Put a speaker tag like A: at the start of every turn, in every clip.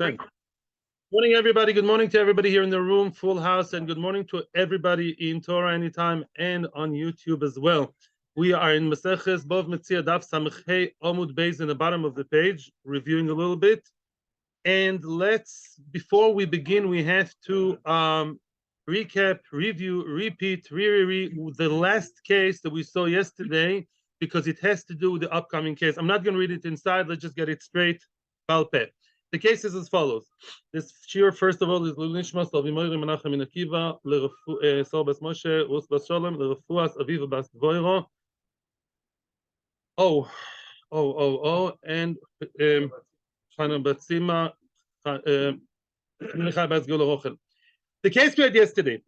A: Morning, everybody. Good morning to everybody here in the room, full house, and good morning to everybody in Torah Anytime and on YouTube as well. We are in Maseches Bava Metzia Daf Samech He Amud Beis in the bottom of the page, reviewing a little bit. And before we begin, we have to recap, review, repeat, the last case that we saw yesterday, because it has to do with the upcoming case. I'm not going to read it inside. Let's just get it straight. Balpeh. The case is as follows. This shiur, first of all, is L'nishmas Avimoyri Menachem min Akiva Sor bas Moshe Rus bas Sholem L'refuas Aviva bas Dvoiro. And Chana Batzima Michal bas Gula Rochel. The case we had yesterday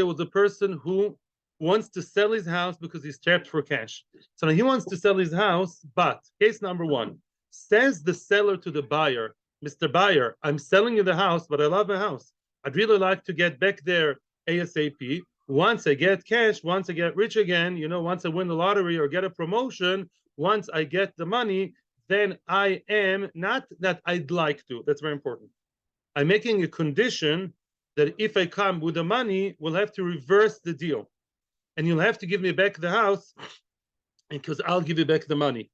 A: was a person who wants to sell his house because he's trapped for cash. So now he wants to sell his house, but case number one, says the seller to the buyer, Mr. Buyer, I'm selling you the house, but I love my house. I'd really like to get back there ASAP. Once I get cash, once I get rich again, once I win the lottery or get a promotion, once I get the money, then I am, not that I'd like to, that's very important. I'm making a condition that if I come with the money, we'll have to reverse the deal. And you'll have to give me back the house because I'll give you back the money.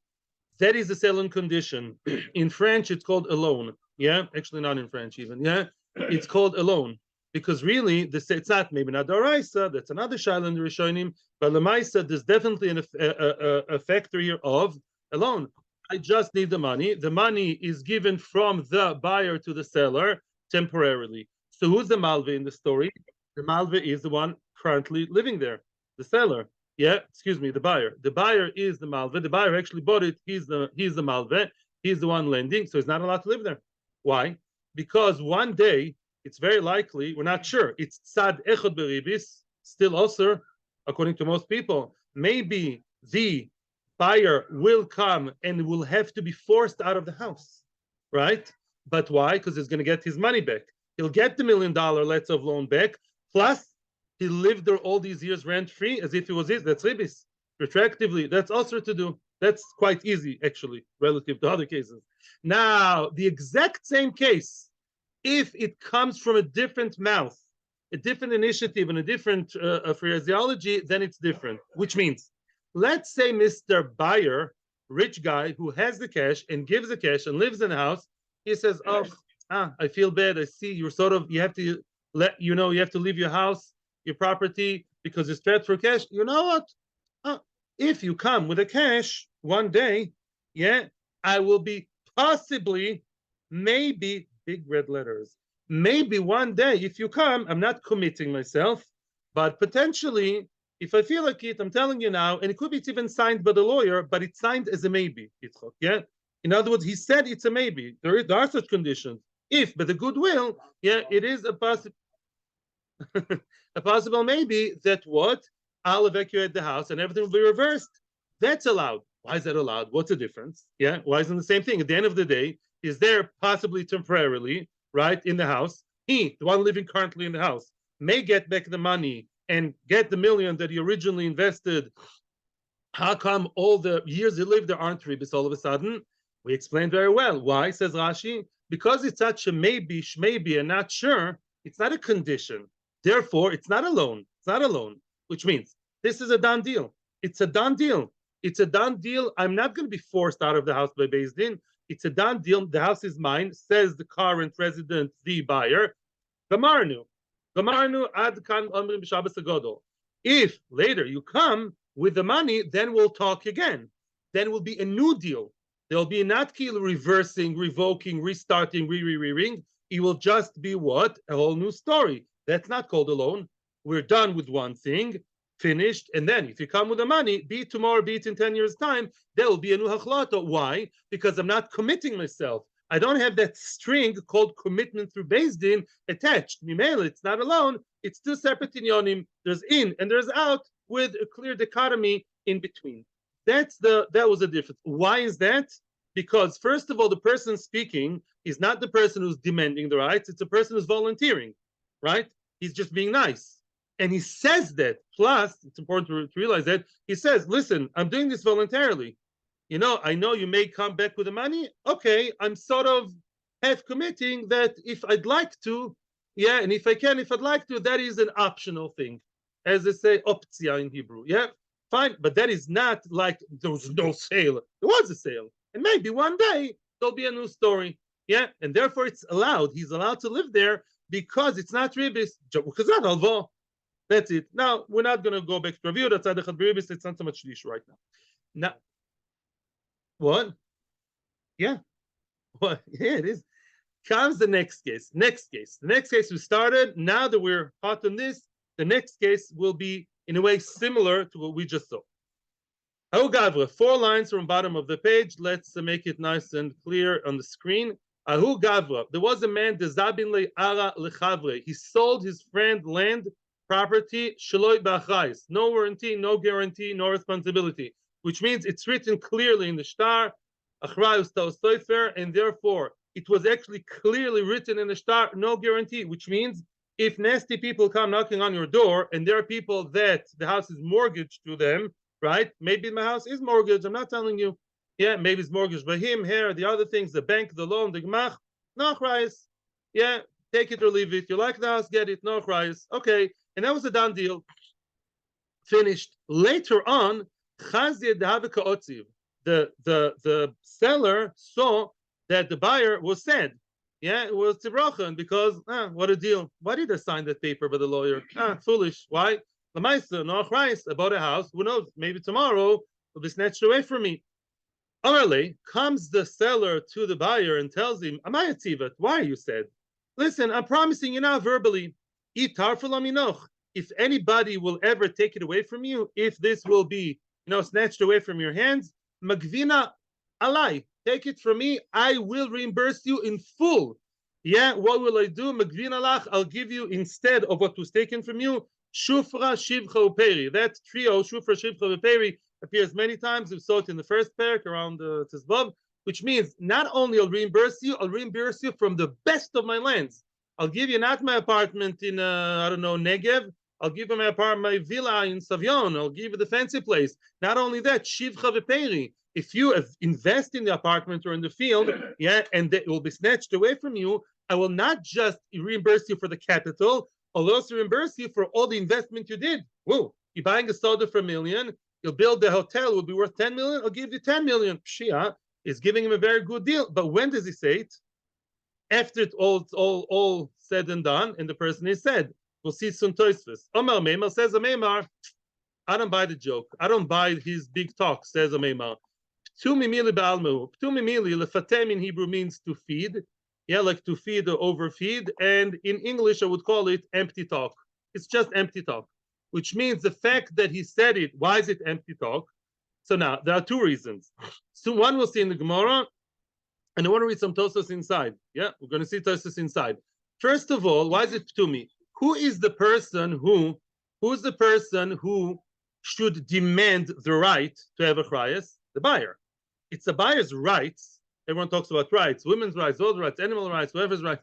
A: That is the selling condition. In French, it's called a loan. Yeah, actually not in French even. Yeah, it's called a loan because really, it's not maybe not Daraisa. That's another shayla in the Rishonim. But Lamaisa, there's definitely a factor here of a loan. I just need the money. The money is given from the buyer to the seller temporarily. So who's the malve in the story? The malve is the one currently living there, the seller. The buyer. The buyer is the malve. The buyer actually bought it. He's the malve. He's the one lending, so he's not allowed to live there. Why? Because one day, it's very likely, we're not sure, it's tzad echad beribis, still also, according to most people, maybe the buyer will come and will have to be forced out of the house, right? But why? Because he's going to get his money back. He'll get the $1 million letter of loan back, plus he lived there all these years rent-free as if it was his. That's ribis. Retroactively, that's also to do. That's quite easy, actually, relative to other cases. Now, the exact same case, if it comes from a different mouth, a different initiative, and a different phraseology, then it's different. Which means, let's say Mr. Buyer, rich guy who has the cash and gives the cash and lives in the house, he says, I feel bad. I see you have to you have to leave your house, your property, because it's trapped for cash. You know what? If you come with the cash one day, I will be possibly, maybe, big red letters, maybe one day, if you come, I'm not committing myself, but potentially, if I feel like it, I'm telling you now, and it could be it's even signed by the lawyer, but it's signed as a maybe. In other words, he said it's a maybe. There are such conditions. If, but the goodwill, it is a possible maybe that I'll evacuate the house and everything will be reversed. That's allowed. Why is that allowed? What's the difference? Why isn't the same thing? At the end of the day, is there possibly temporarily, right, in the house? He, the one living currently in the house, may get back the money and get the $1 million that he originally invested. How come all the years he lived there aren't ribis all of a sudden? We explained very well. Why, says Rashi? Because it's such a maybe, shmaybe, and not sure, it's not a condition. Therefore, it's not a loan. It's not a loan, which means this is a done deal. It's a done deal. It's a done deal. I'm not going to be forced out of the house by BSD. It's a done deal. The house is mine, says the current resident, the buyer. Gamarnu ad kan omrim b'Shabbos hagadol. If later you come with the money, then we'll talk again. Then will be a new deal. There'll be not reversing, revoking, restarting, re-ring. It will just be what? A whole new story. That's not called a loan. We're done with one thing, finished, and then if you come with the money, be it tomorrow, be it in 10 years' time, there will be a new hachlata. Why? Because I'm not committing myself. I don't have that string called commitment through BSD attached. Mimele, it's not a loan. It's two separate inyonim. There's in and there's out with a clear dichotomy in between. That was the difference. Why is that? Because first of all, the person speaking is not the person who's demanding the rights. It's a person who's volunteering, right? He's just being nice. And he says that. Plus, it's important to realize that he says, listen, I'm doing this voluntarily. I know you may come back with the money. Okay, I'm sort of have committing that if I'd like to, yeah, and if I can, if I'd like to, that is an optional thing, as they say, optia in Hebrew. Yeah, fine, but that is not like there was no sale. There was a sale, and maybe one day there'll be a new story. Yeah, and therefore it's allowed. He's allowed to live there because it's not ribis. Because not alvo. That's it. Now we're not going to go back to review. That's ribis. It's not so much shlish right now. Now, what? Yeah, what? Yeah, it is. Comes the next case. Next case. The next case we started. Now that we're hot on this, the next case will be in a way similar to what we just saw. Ahu Gavra, 4 lines from bottom of the page. Let's make it nice and clear on the screen. Ahu Gavra, there was a man, Dezabin le ara lechavre. He sold his friend land, property, shaloi b'achrayus. No warranty, no guarantee, no responsibility. Which means it's written clearly in the shtar, achrayus tos toifer, and therefore it was actually clearly written in the shtar, no guarantee, which means if nasty people come knocking on your door and there are people that the house is mortgaged to them, right? Maybe my house is mortgaged. I'm not telling you. Yeah, maybe it's mortgaged by him, here, the other things, the bank, the loan, the gemach. No achrayus. Yeah, take it or leave it. You like the house, get it. No achrayus. Okay, and that was a done deal. Finished. Later on, the seller saw that the buyer was sad. Yeah, it was tibrochen because what a deal. Why did I sign that paper by the lawyer? Foolish. Why? Lamaisa, no achrayus, I bought a house. Who knows? Maybe tomorrow will be snatched away from me. Amarle, comes the seller to the buyer and tells him, Amaya Tzivat, why are you sad? Listen, I'm promising you now verbally. If anybody will ever take it away from you, if this will be, snatched away from your hands, Magvina alai, take it from me, I will reimburse you in full. Yeah, what will I do? Magvina lach, I'll give you instead of what was taken from you, Shufra Shivcha Uperi. That trio, Shufra Shivcha Uperi, appears many times. We saw it in the first parak around Tizbav, which means not only I'll reimburse you from the best of my lands. I'll give you not my apartment in Negev. I'll give you my villa in Savion. I'll give you the fancy place. Not only that, Shivcha V'Peri. If you invest in the apartment or in the field, yeah, and it will be snatched away from you, I will not just reimburse you for the capital, I'll also reimburse you for all the investment you did. Whoa, you're buying a soda for $1 million, you'll build the hotel, it will be worth 10 million, I'll give you 10 million. Pshia is giving him a very good deal. But when does he say it? After it's all said and done, and the person is said. We'll see soon Tosfos. Omar Meimar says a Meimar, I don't buy the joke. I don't buy his big talk, says a Meimar. Ptumimili ba'almu. Ptumimili, lefatem in Hebrew means to feed. Yeah, like to feed or overfeed. And in English, I would call it empty talk. It's just empty talk, which means the fact that he said it, why is it empty talk? So now, there are 2 reasons. So one we'll see in the Gemara, and I want to read some Tosfos inside. Yeah, we're going to see Tosfos inside. First of all, why is it Ptumi? Who's the person who should demand the right to have achrayus? The buyer. It's the buyer's rights. Everyone talks about rights, women's rights, those rights, animal rights, whoever's right.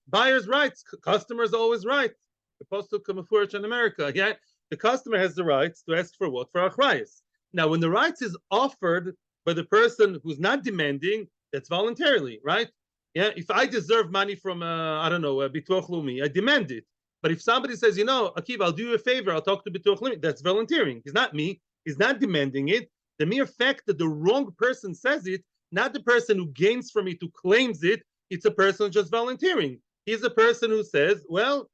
A: Buyer's rights, customer's always right. The postal kamafurish in America. Yeah, the customer has the rights to ask for what? For achrayus. Now, when the rights is offered by the person who's not demanding, that's voluntarily, right? Yeah, if I deserve money from Bituach Lumi, I demand it. But if somebody says, Akiva, I'll do you a favor, I'll talk to Bituach Lumi, that's volunteering. It's not me. He's not demanding it. The mere fact that the wrong person says it, not the person who gains from it, who claims it, it's a person just volunteering. He's a person who says, well,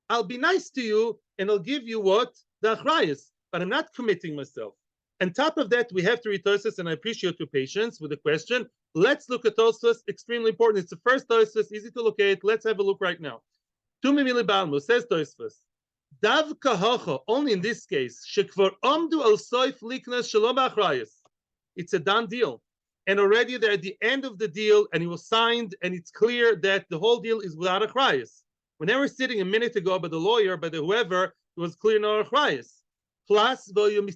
A: I'll be nice to you and I'll give you what? The achrayus, but I'm not committing myself. On top of that, we have to read Tosfos, and I appreciate your patience with the question. Let's look at Tosfos, extremely important. It's the first Tosfos, easy to locate. Let's have a look right now. Tumi Mili Balmu says Tosfos, Dav kahocha, only in this case, shekvar omdu al soif liknas shalom achrayus. It's a done deal. And already they're at the end of the deal, and it was signed, and it's clear that the whole deal is without achrayus. When they were sitting a minute ago by the lawyer, by the whoever, it was clear no achrayus. Plus, the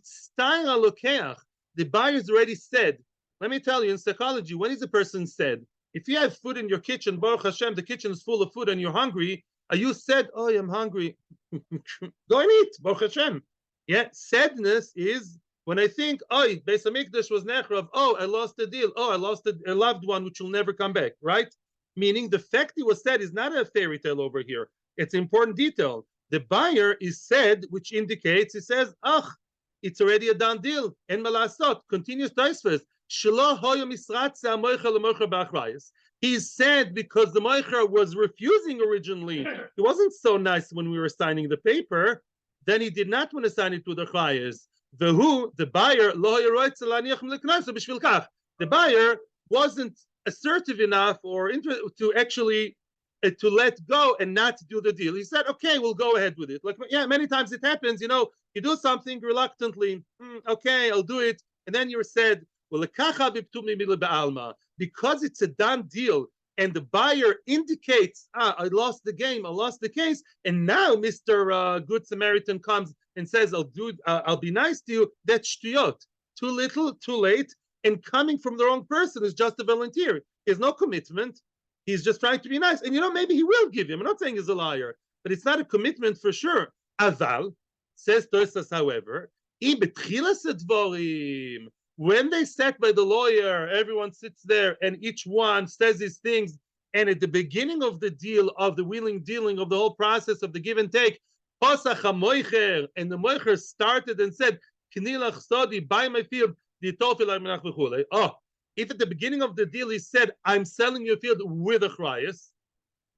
A: buyer's already said. Let me tell you, in psychology, when is a person said? If you have food in your kitchen, Baruch Hashem, the kitchen is full of food and you're hungry, are you said, oh, I'm hungry? Go and eat, Baruch Hashem. Yeah, sadness is when I think, oh, Beis HaMikdash was nechrav, oh, I lost a deal, oh, I lost a loved one which will never come back, right? meaning the fact it was said is not a fairy tale over here. It's an important detail. The buyer is said, which indicates, he says, it's already a done deal. En malasot, continues Tosfos. He said because the moicher was refusing originally. He wasn't so nice when we were signing the paper. Then he did not want to sign it to the achrayus. The buyer, the buyer wasn't assertive enough or to actually to let go and not do the deal. He said, okay, we'll go ahead with it. Like, yeah, many times it happens, you do something reluctantly. Okay, I'll do it. And then you're said, well, because it's a done deal and the buyer indicates, I lost the game, I lost the case. And now Mr. Good Samaritan comes and says, I'll be nice to you. That's shtuyot. Too little, too late. And coming from the wrong person is just a volunteer. There's no commitment. He's just trying to be nice. And maybe he will give him. I'm not saying he's a liar, but it's not a commitment for sure. Aval, says Tosfos, however, when they sat by the lawyer, everyone sits there and each one says his things. And at the beginning of the deal, of the wheeling dealing, of the whole process of the give and take, and the moicher started and said, buy my field. If at the beginning of the deal he said, I'm selling your field with achrayus,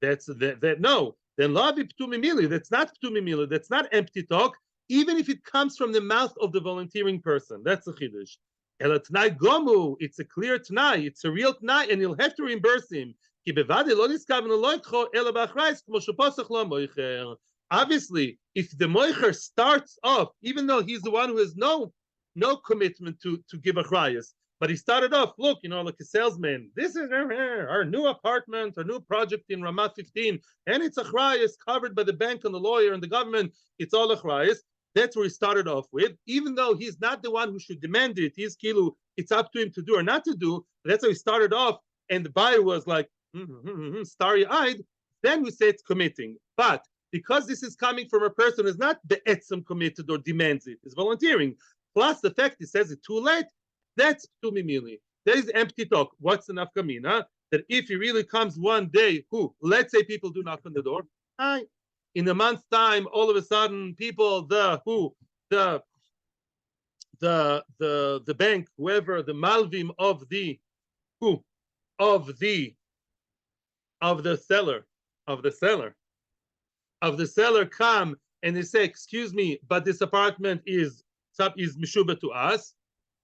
A: that's that no. Then that's not ptumimili, that's not empty talk, even if it comes from the mouth of the volunteering person. That's a chiddush. It's a clear t'nai, it's a real t'nai, and you'll have to reimburse him. Obviously, if the moicher starts off, even though he's the one who has no commitment to give achrayus, but he started off, look, like a salesman. This is our new apartment, our new project in Ramat 15, and it's achrayus covered by the bank and the lawyer and the government. It's all achrayus. That's where he started off with, even though he's not the one who should demand it. He's kilu. It's up to him to do or not to do. That's how he started off, and the buyer was like starry-eyed. Then we say it's committing. But because this is coming from a person who's not be'etzem committed or demands it, it's volunteering. Plus the fact he says it too late, that's ptumimili. That is empty talk. What's the nafkamina? That if he really comes one day, let's say people do knock on the door. Hi. In a month's time, all of a sudden, people, the bank, whoever, the malvim of the seller come and they say, excuse me, but this apartment is mishuba to us.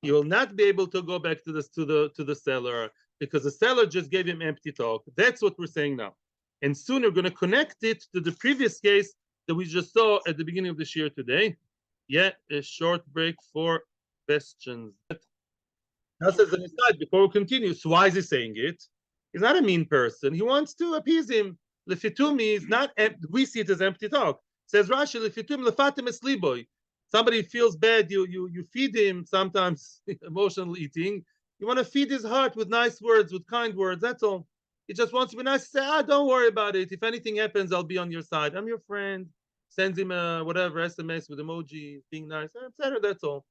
A: You will not be able to go back to the seller because the seller just gave him empty talk. That's what we're saying now. And soon we're going to connect it to the previous case that we just saw at the beginning of the shiur today. Yeah, a short break for questions. Now says an aside before we continue. So why is he saying it? He's not a mean person. He wants to appease him. Lefitumi is not. We see it as empty talk. Says Rashi, lefitum lefatim esliboy. Somebody feels bad. You feed him. Sometimes emotional eating. You want to feed his heart with nice words, with kind words. That's all. He just wants to be nice. Say, don't worry about it. If anything happens, I'll be on your side. I'm your friend. Sends him a whatever SMS with emojis, being nice, etc. That's all.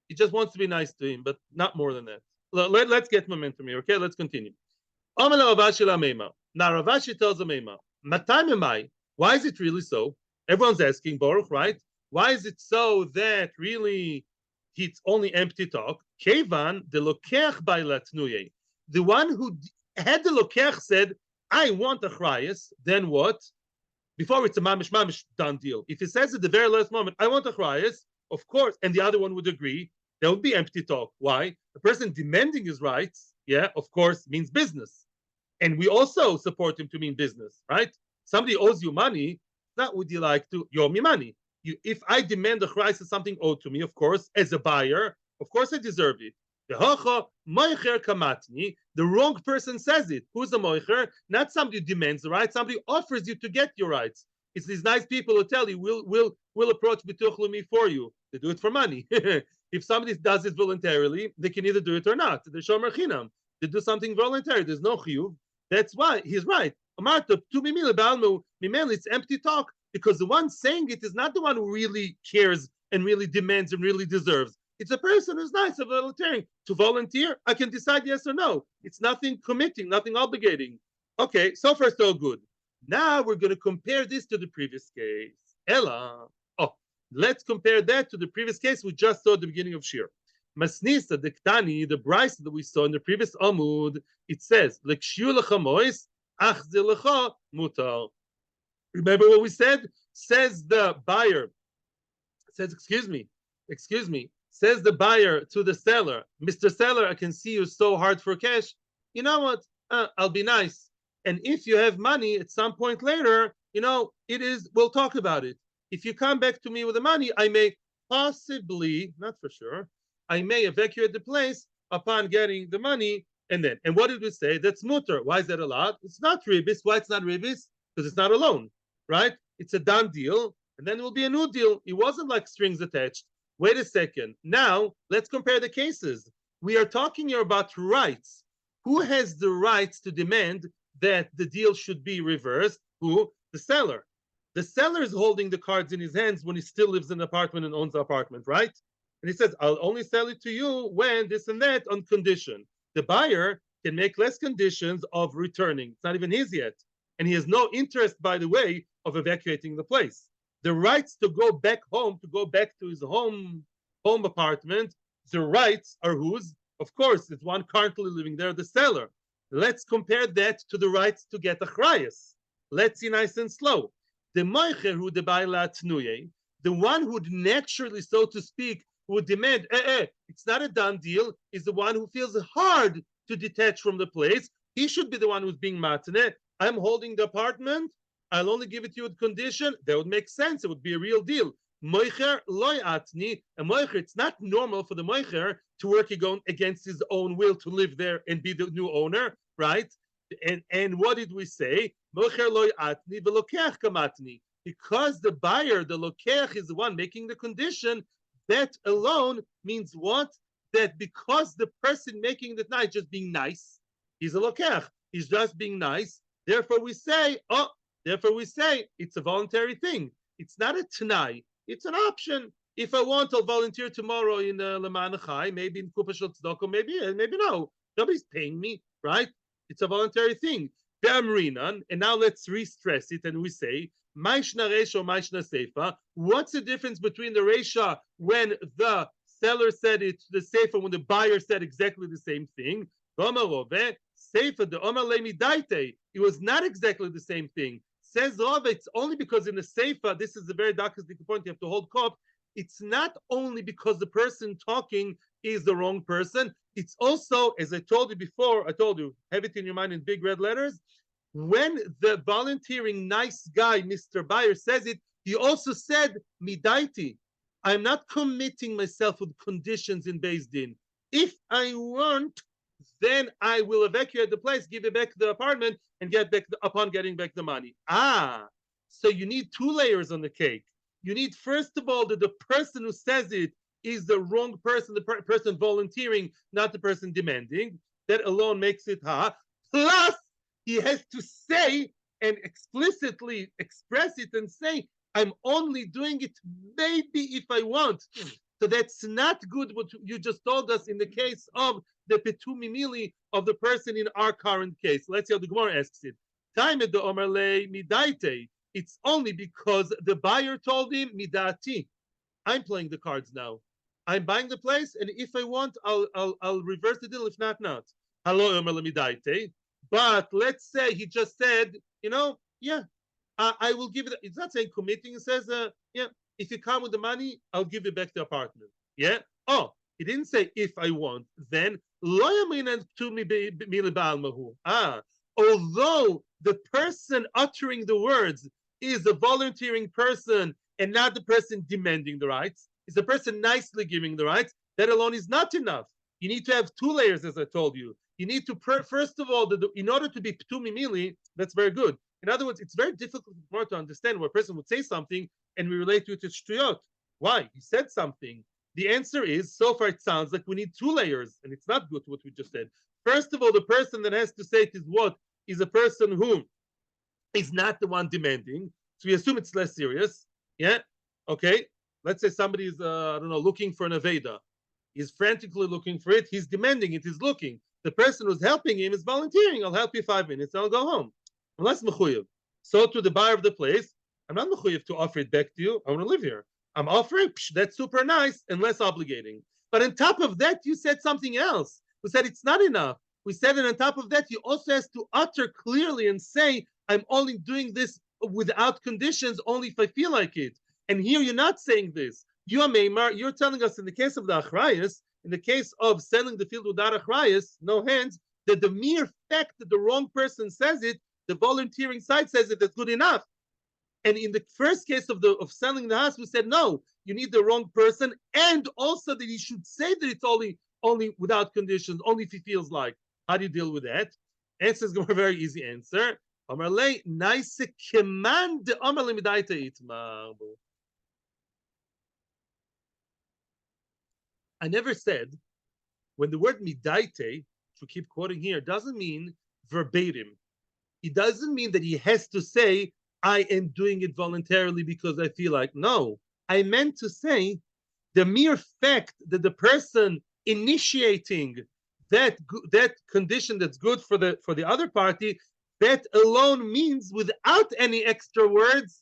A: He just wants to be nice to him, but not more than that. Let's get momentum here. Okay, let's continue. Now Ravashi tells the Meima, why is it really so? Everyone's asking, Baruch, right? Why is it so that really it's only empty talk? Kevan the lokech by latnuye. The one who had the lokech said, I want achrayus, then what? Before it's a mamish done deal. If he says at the very last moment, I want achrayus, of course, and the other one would agree, there would be empty talk. Why? The person demanding his rights, of course, means business. And we also support him to mean business, right? Somebody owes you money, not would you like to, you owe me money. If I demand achrayus as something owed to me, of course, as a buyer, of course I deserve it. The wrong person says it. Who's the moicher? Not somebody who demands the right. Somebody offers you to get your rights. It's these nice people who tell you, we'll approach Bituch Leumi for you. They do it for money. If somebody does it voluntarily, they can either do it or not. They're shomer chinam. They do something voluntary. There's no chiyuv. That's why he's right. It's empty talk because the one saying it is not the one who really cares and really demands and really deserves. It's a person who's nice of volunteering. To volunteer, I can decide yes or no. It's nothing committing, nothing obligating. Okay, so far so good. Now we're going to compare this to the previous case. Ella. Oh, let's compare that to the previous case we just saw at the beginning of Shiur. Masnisa the Ktani, the Bryce that we saw in the previous Amud, it says, L'kshiur lechamois, ach ze lecha mutar. Remember what we said? Says the buyer, says, excuse me, says the buyer to the seller, Mr. Seller, I can see you're so hard for cash. You know what? I'll be nice. And if you have money at some point later, we'll talk about it. If you come back to me with the money, I may possibly, not for sure, I may evacuate the place upon getting the money. And what did we say? That's mutter. Why is that allowed? It's not ribis. Why it's not ribis? Because it's not a loan, right? It's a done deal. And then it will be a new deal. It wasn't like strings attached. Wait a second. Now, let's compare the cases. We are talking here about rights. Who has the rights to demand that the deal should be reversed? Who? The seller. The seller is holding the cards in his hands when he still lives in an apartment and owns the apartment, right? And he says, I'll only sell it to you when this and that on condition. The buyer can make less conditions of returning. It's not even his yet. And he has no interest, by the way, of evacuating the place. The rights to go back home, to go back to his home apartment, the rights are whose? Of course, it's one currently living there, the seller. Let's compare that to the rights to get achrayus. Let's see nice and slow. The moicher who the baila tnuye, the one who naturally, so to speak, would demand, it's not a done deal, is the one who feels hard to detach from the place. He should be the one who's being matane. I'm holding the apartment. I'll only give it to you with condition. That would make sense. It would be a real deal. Moicher loy atni. A moicher, it's not normal for the moicher to work against his own will to live there and be the new owner, right? And what did we say? Moicher loy atni velokeach kamatni. Because the buyer, the lokeach, is the one making the condition, that alone means what? That because the person making the night just being nice, he's a lokeach. He's just being nice. Therefore we say, it's a voluntary thing. It's not a t'nai. It's an option. If I want, I'll volunteer tomorrow in Leman Chai, maybe in Kupa Shel Tzedakah, maybe no. Nobody's paying me, right? It's a voluntary thing. And now let's re-stress it and we say, Maishna Resha, Maishna Seifa. What's the difference between the Resha when the seller said it to the Seifa, when the buyer said exactly the same thing? Seifa, the Omar Lemi Daite. It was not exactly the same thing. Says Rav, it's only because in the Seifa, this is the very darkest point, you have to hold cop. It's not only because the person talking is the wrong person. It's also, as I told you before, have it in your mind in big red letters. When the volunteering nice guy, Mr. Buyer, says it, he also said, Midaiti. I'm not committing myself with conditions in Beis Din. If I want, then I will evacuate the place, give it back the apartment, and get back upon getting back the money. So you need two layers on the cake. You need, first of all, that the person who says it is the wrong person, the person volunteering, not the person demanding. That alone makes it Plus, he has to say and explicitly express it and say, I'm only doing it maybe if I want. So that's not good what you just told us in the case of the petumi mili of the person in our current case. Let's see how the Gemara asks it. Time at the omerle midaite. It's only because the buyer told him midati. I'm playing the cards now. I'm buying the place, and if I want, I'll reverse the deal. If not, not. Hello, omerle midaite. But let's say he just said, I will give it. It's not saying committing. It says, if you come with the money, I'll give you back the apartment. Yeah. Oh, he didn't say if I want. Then although the person uttering the words is a volunteering person and not the person demanding the rights, is the person nicely giving the rights. That alone is not enough. You need to have two layers, as I told you. You need to, first of all, in order to be ptumi mili, that's very good. In other words, it's very difficult to understand where a person would say something and we relate to it to shtuyot. Why? He said something. The answer is, so far it sounds like we need two layers, and it's not good what we just said. First of all, the person that has to say it is what? Is a person who is not the one demanding. So we assume it's less serious. Yeah? Okay? Let's say somebody is, looking for an Aveda. He's frantically looking for it. He's demanding it. He's looking. the person who's helping him is volunteering. I'll help you 5 minutes, I'll go home. Unless mechuyev. So to the buyer of the place, I'm not mechuyev to offer it back to you. I want to live here. I'm offering, that's super nice and less obligating. But on top of that, you said something else. We said it's not enough. We said that on top of that, you also has to utter clearly and say, I'm only doing this without conditions, only if I feel like it. And here you're not saying this. You are Meimar, you're telling us in the case of the achrayus, in the case of selling the field without achrayus, no hands, that the mere fact that the wrong person says it, the volunteering side says it, that's good enough. And in the first case of selling the house, we said no, you need the wrong person, and also that he should say that it's only without conditions, only if he feels like. How do you deal with that? Answer is a very easy answer. I never said, when the word midaite, which we keep quoting here, doesn't mean verbatim. It doesn't mean that he has to say, I am doing it voluntarily because I feel like. No, I meant to say the mere fact that the person initiating that condition that's good for the other party, that alone means, without any extra words,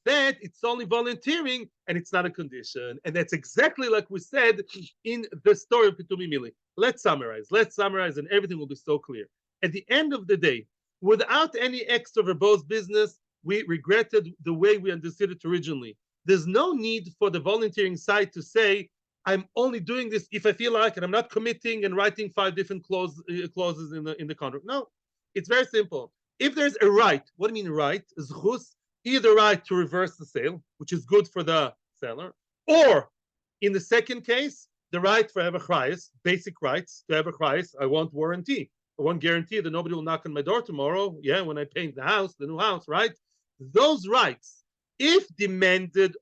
A: that it's only volunteering and it's not a condition. And that's exactly like we said in the story of Pitumi Mili. Let's summarize and everything will be so clear. At the end of the day, without any extra verbose business, we regretted the way we understood it originally. There's no need for the volunteering side to say, I'm only doing this if I feel like, and I'm not committing and writing 5 different clauses in the contract. No, it's very simple. If there's a right, what do you mean right? Zchus, either right to reverse the sale, which is good for the seller, or in the second case, the right for have achrayus, basic rights to have achrayus. I want warranty. I want guarantee that nobody will knock on my door tomorrow. Yeah, when I paint the house, the new house, right? Those rights, if demanded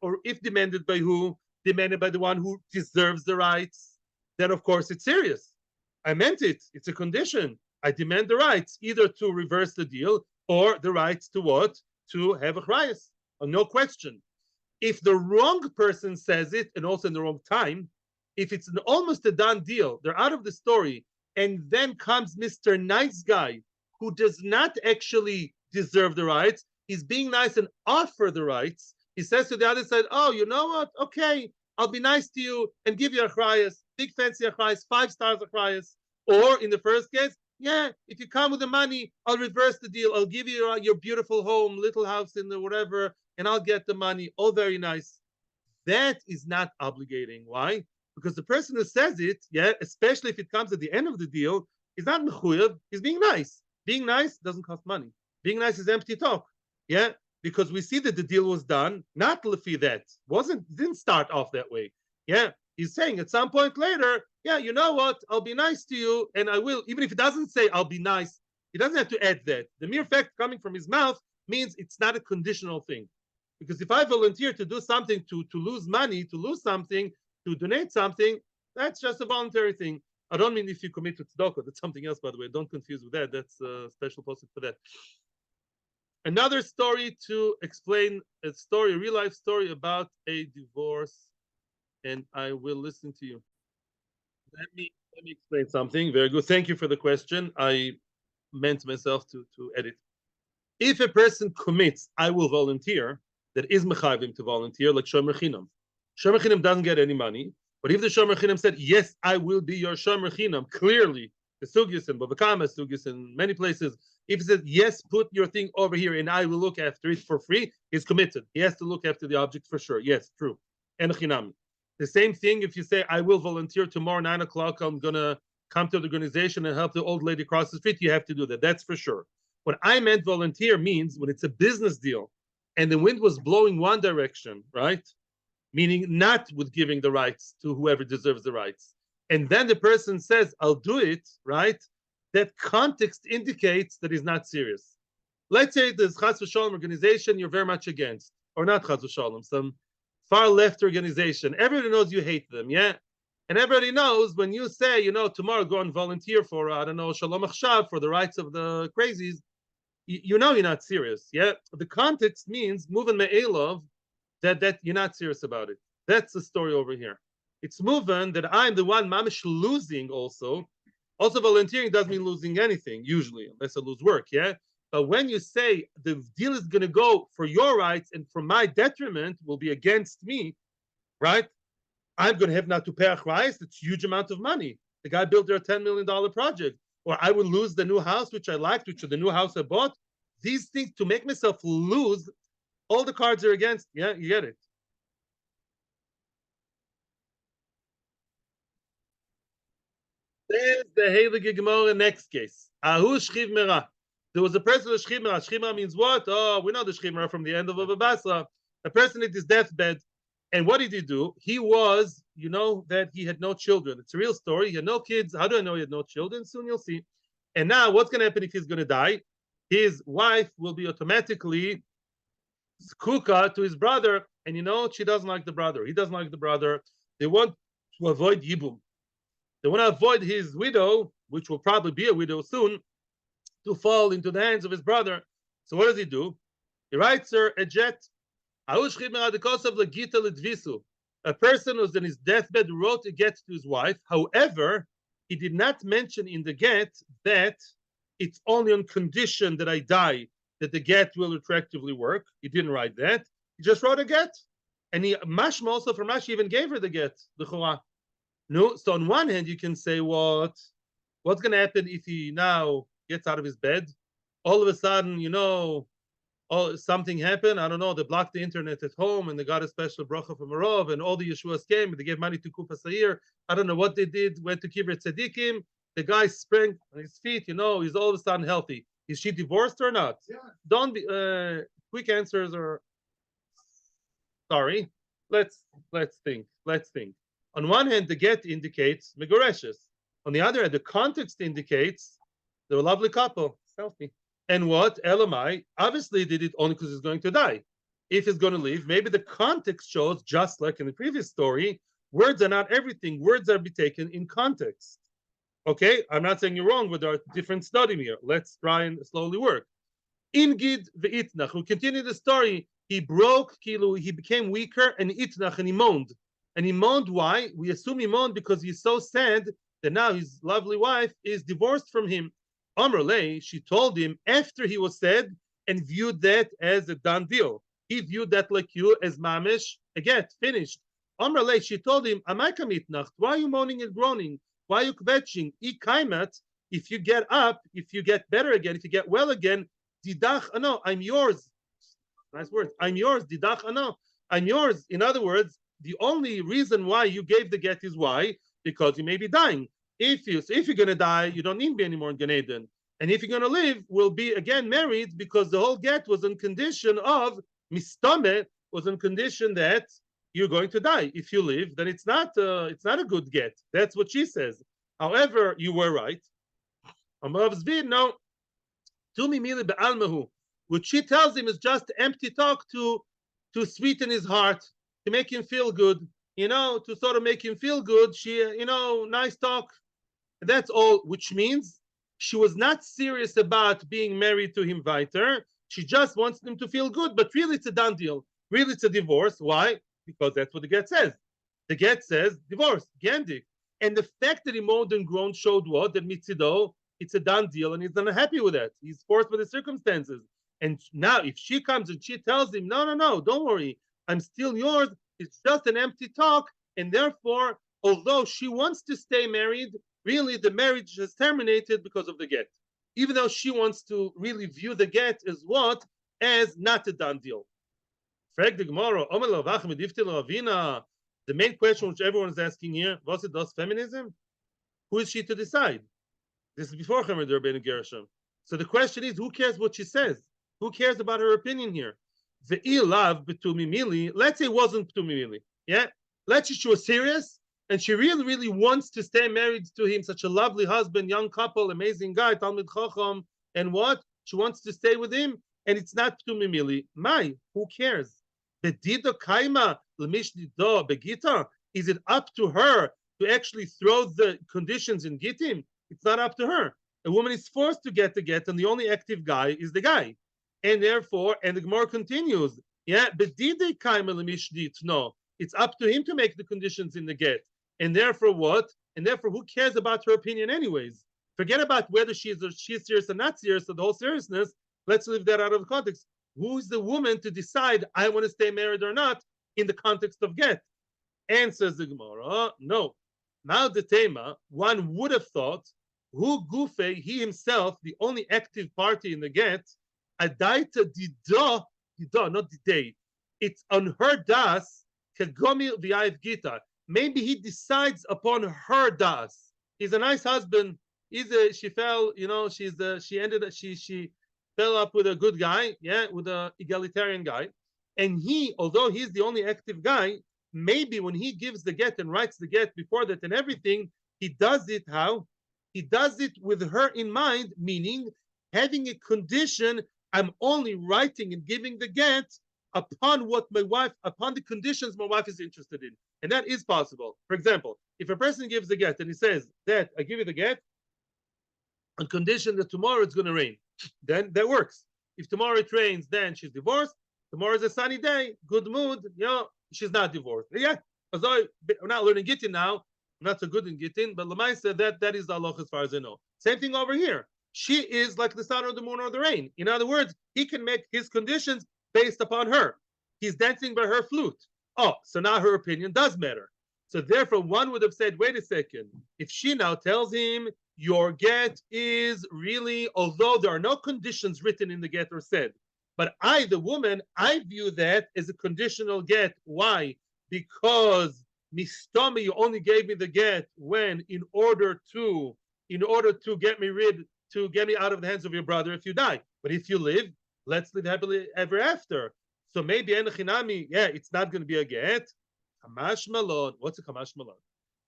A: by who? Demanded by the one who deserves the rights, then of course it's serious. I meant it. It's a condition. I demand the rights, either to reverse the deal or the rights to what? To have achrayus. No question. If the wrong person says it, and also in the wrong time, if it's almost a done deal, they're out of the story, and then comes Mr. Nice Guy, who does not actually deserve the rights, he's being nice and offer the rights. He says to the other side, oh, you know what? Okay, I'll be nice to you and give you achrayus, big fancy achrayus, 5 stars achrayus. Or in the first case, yeah, if you come with the money, I'll reverse the deal. I'll give you your beautiful home, little house in the whatever, and I'll get the money. Oh, very nice. That is not obligating. Why? Because the person who says it, yeah, especially if it comes at the end of the deal, is not mechuyev. He's being nice. Being nice doesn't cost money. Being nice is empty talk. Yeah, because we see that the deal was done not lefi that. Didn't start off that way. Yeah, he's saying at some point later, yeah, you know what? I'll be nice to you, and I will. Even if it doesn't say I'll be nice, he doesn't have to add that. The mere fact coming from his mouth means it's not a conditional thing. Because if I volunteer to do something, to lose money, to lose something, to donate something, that's just a voluntary thing. I don't mean if you commit to tzedakah. That's something else, by the way. Don't confuse with that. That's a special posted for that. Another story to explain a real life story about a divorce, and I will listen to you. Let me explain something. Very good. Thank you for the question. I meant myself to edit. If a person commits, I will volunteer, that is mechayvim to volunteer, like shomer chinam. Shomer chinam doesn't get any money, but if the shomer chinam said, yes, I will be your shomer chinam, clearly, the sugyas and Bava sugyas in many places, if he says, yes, put your thing over here and I will look after it for free, he's committed. He has to look after the object for sure. Yes, true. And chinam. The same thing if you say, I will volunteer tomorrow, 9 o'clock, I'm going to come to the organization and help the old lady cross the street, you have to do that. That's for sure. What I meant volunteer means when it's a business deal and the wind was blowing one direction, right? Meaning not with giving the rights to whoever deserves the rights. And then the person says, I'll do it, right? That context indicates that he's not serious. Let's say there's Chas v'Shalom organization you're very much against, or not Chas v'Shalom, some far left organization. Everybody knows you hate them, yeah? And everybody knows when you say, tomorrow go and volunteer for, Shalom Achshav, for the rights of the crazies, you know you're not serious, yeah? The context means, moving me'elov, that you're not serious about it. That's the story over here. It's moving that I'm the one mamish losing also, Also, volunteering doesn't mean losing anything, usually, unless I lose work, yeah? But when you say the deal is going to go for your rights and for my detriment will be against me, right? I'm going to have now to pay achrayus. It's a huge amount of money. The guy built their $10 million project. Or I will lose the new house, which I liked, which is the new house I bought. These things, to make myself lose, all the cards are against. Yeah, you get it. There's the Heilige Gemara next case. Ahu Shchiv Mera. There was a person with Shchiv Mera. Shchiv Mera means what? Oh, we know the Shchiv Mera from the end of Bava Basra. A person at his deathbed. And what did he do? He was, you know, that he had no children. It's a real story. He had no kids. How do I know he had no children? Soon you'll see. And now what's going to happen if he's going to die? His wife will be automatically kuka to his brother. And you know, she doesn't like the brother. He doesn't like the brother. They want to avoid yibum. They want to avoid his widow, which will probably be a widow soon, to fall into the hands of his brother. So what does he do? He writes her a jet. A person who's in his deathbed wrote a get to his wife. However, he did not mention in the get that it's only on condition that I die that the get will retroactively work. He didn't write that. He just wrote a get. And he mashma also from Rashi even gave her the get, the chora. No, so on one hand, you can say what's going to happen if he now gets out of his bed? All of a sudden, you know, something happened. I don't know. They blocked the internet at home and they got a special bracha from Marov and all the Yeshuas came and they gave money to Kufa Sair. I don't know what they did. Went to Kibbutz Tzadikim. The guy sprang on his feet. You know, he's all of a sudden healthy. Is she divorced or not? Yeah. Don't be quick answers or sorry. Let's think. On one hand, the get indicates megoreshes. On the other hand, the context indicates they're a lovely couple. Selfie. And what? Elamai obviously did it only because he's going to die. If he's going to leave, maybe the context shows, just like in the previous story, words are not everything. Words are be taken in context. Okay, I'm not saying you're wrong, but there are different studies here. Let's try and slowly work. Ingid ve'itnach. We continue the story. He broke, he became weaker, and itnach, and he moaned. And he moaned why? We assume he moaned because he's so sad that now his lovely wife is divorced from him. Amrlei, she told him after he was sad and viewed that as a done deal. He viewed that like you as mamish, a get, finished. Amrlei, she told him, Amaika mitnacht, why are you moaning and groaning? Why are you kvetching? Ikaimat, if you get up, if you get better again, if you get well again, didach ano, I'm yours. Nice words. I'm yours, didach ano, I'm yours. In other words, the only reason why you gave the get is why? Because you may be dying. If you're going to die, you don't need me anymore in Gan Eden. And if you're going to live, we'll be again married because the whole get was on condition of mistame, was on condition that you're going to die. If you live, then it's not a good get. That's what she says. However, you were right. No. What she tells him is just empty talk to sweeten his heart, to make him feel good, you know, to sort of make him feel good. She, you know, nice talk. That's all, which means she was not serious about being married to him weiter. She just wants him to feel good, but really it's a done deal. Really it's a divorce. Why? Because that's what the get says. The get says divorce, gendik. And the fact that he moaned and groaned showed what? That mitzido, it's a done deal and he's not happy with that. He's forced by the circumstances. And now if she comes and she tells him, no, don't worry, I'm still yours, it's just an empty talk. And therefore, although she wants to stay married, really the marriage has terminated because of the get. Even though she wants to really view the get as what? As not a done deal. The main question which everyone is asking here, was it does feminism? Who is she to decide? This is before Chemer Derbein Gershom. So the question is, who cares what she says? Who cares about her opinion here? The love betumi mili. Let's say it wasn't betumi mili. Yeah. Let's say she was serious and she really wants to stay married to him. Such a lovely husband, young couple, amazing guy, Talmid Chacham, and what? She wants to stay with him, and it's not betumi mili. Who cares? Bedido kaima lemishdido begita. Is it up to her to actually throw the conditions in gitim? It's not up to her. A woman is forced to get the get, and the only active guy is the guy. And therefore, and the Gemara continues, yeah, bedide kaima lemishdit. No, it's up to him to make the conditions in the get. And therefore, what? And therefore, who cares about her opinion anyways? Forget about whether she's serious or not serious, so the whole seriousness, let's leave that out of the context. Who's the woman to decide I want to stay married or not in the context of get? Answers the Gemara, no. Now the tema, one would have thought, who gufe, he himself, the only active party in the get, adaita dida, not didei. It's on her das, kagomi v'ayv gita. Maybe he decides upon her das. He's a nice husband. She fell, she fell up with a good guy, with an egalitarian guy. And he, although he's the only active guy, maybe when he gives the get and writes the get before that and everything, he does it how? He does it with her in mind, meaning having a condition, I'm only writing and giving the get upon the conditions my wife is interested in. And that is possible. For example, if a person gives the get and he says that I give you the get on condition that tomorrow it's going to rain, then that works. If tomorrow it rains, then she's divorced. Tomorrow is a sunny day, good mood, she's not divorced. Yeah, although we're not learning Gittin now, I'm not so good in Gittin, but Lamai said that is the halacha as far as I know. Same thing over here. She is like the sun or the moon or the rain. In other words, he can make his conditions based upon her. He's dancing by her flute. Oh, so now her opinion does matter. So therefore, one would have said, wait a second. If she now tells him, your get is really, although there are no conditions written in the get or said, but I, the woman, I view that as a conditional get. Why? Because mistome, you only gave me the get when in order to get me out of the hands of your brother if you die. But if you live, let's live happily ever after. So maybe enochinami, it's not going to be a get. Kamash malon. What's a kamash malon?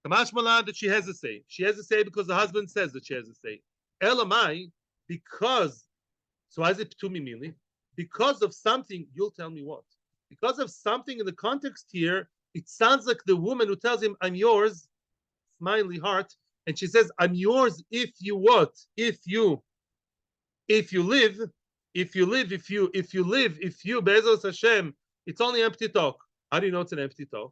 A: Kamash malon that she has a say. She has a say because the husband says that she has a say. Elamai, because, so as it to me mili, because of something, you'll tell me what. Because of something in the context here, it sounds like the woman who tells him, I'm yours, smiley heart, and she says, I'm yours if you what? If you live, Bezos Hashem, it's only empty talk. How do you know it's an empty talk?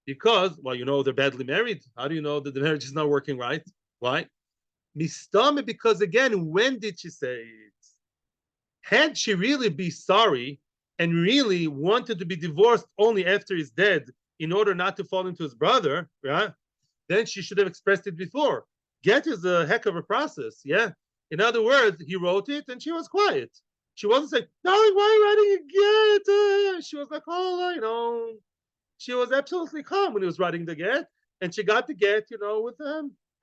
A: Because, they're badly married. How do you know that the marriage is not working right? Why? Mistame, because again, when did she say it? Had she really be sorry and really wanted to be divorced only after he's dead in order not to fall into his brother, then she should have expressed it before. Get is a heck of a process, In other words, he wrote it and she was quiet. She wasn't saying, darling, why are you writing a get? She was like, she was absolutely calm when he was writing the get. And she got the get, with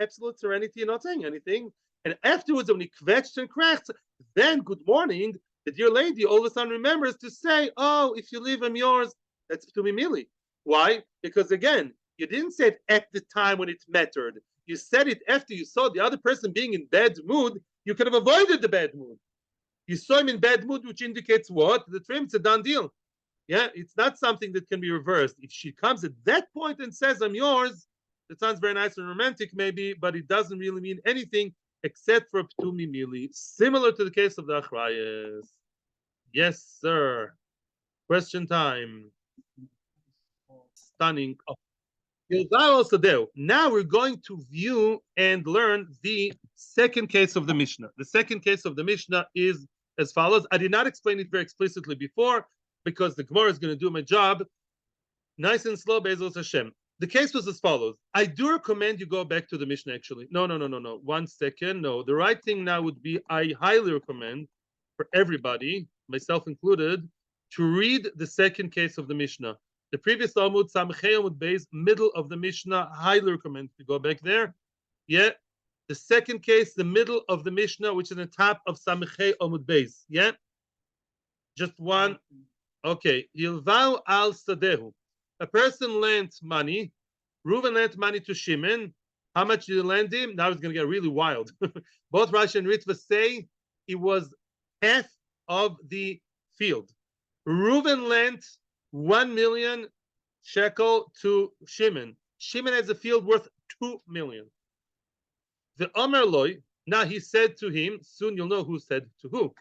A: absolute serenity, not saying anything. And afterwards, when he kvetched and cracked, then good morning, the dear lady all of a sudden remembers to say, if you leave, I'm yours. That's to me, Mili. Why? Because again, you didn't say it at the time when it mattered. You said it after you saw the other person being in bad mood. You could have avoided the bad mood. You saw him in bad mood, which indicates what? That for him, it's a done deal. It's not something that can be reversed. If she comes at that point and says, I'm yours, that sounds very nice and romantic maybe, but it doesn't really mean anything except for ptumi mili, similar to the case of the achrayus. Yes, sir. Question time. Stunning. Now we're going to view and learn the second case of the Mishnah. The second case of the Mishnah is as follows. I did not explain it very explicitly before because the Gemara is going to do my job nice and slow, Bezos Hashem. The case was as follows. I do recommend you go back to the Mishnah, actually. No. 1 second. No. The right thing now would be I highly recommend for everybody, myself included, to read the second case of the Mishnah. The previous Amud, Samchei Amud Beis, middle of the Mishnah, highly recommend to go back there. The second case, the middle of the Mishnah, which is the top of Samchei Amud Beis. Just one. Okay. Yilvau al Sadehu. A person lent money. Reuven lent money to Shimon. How much did he lend him? Now it's going to get really wild. Both Rashi and Ritva say it was half of the field. Reuven lent 1 million shekel to Shimon. Shimon has a field worth 2 million. The Omer Loi, now he said to him, soon you'll know who said to who.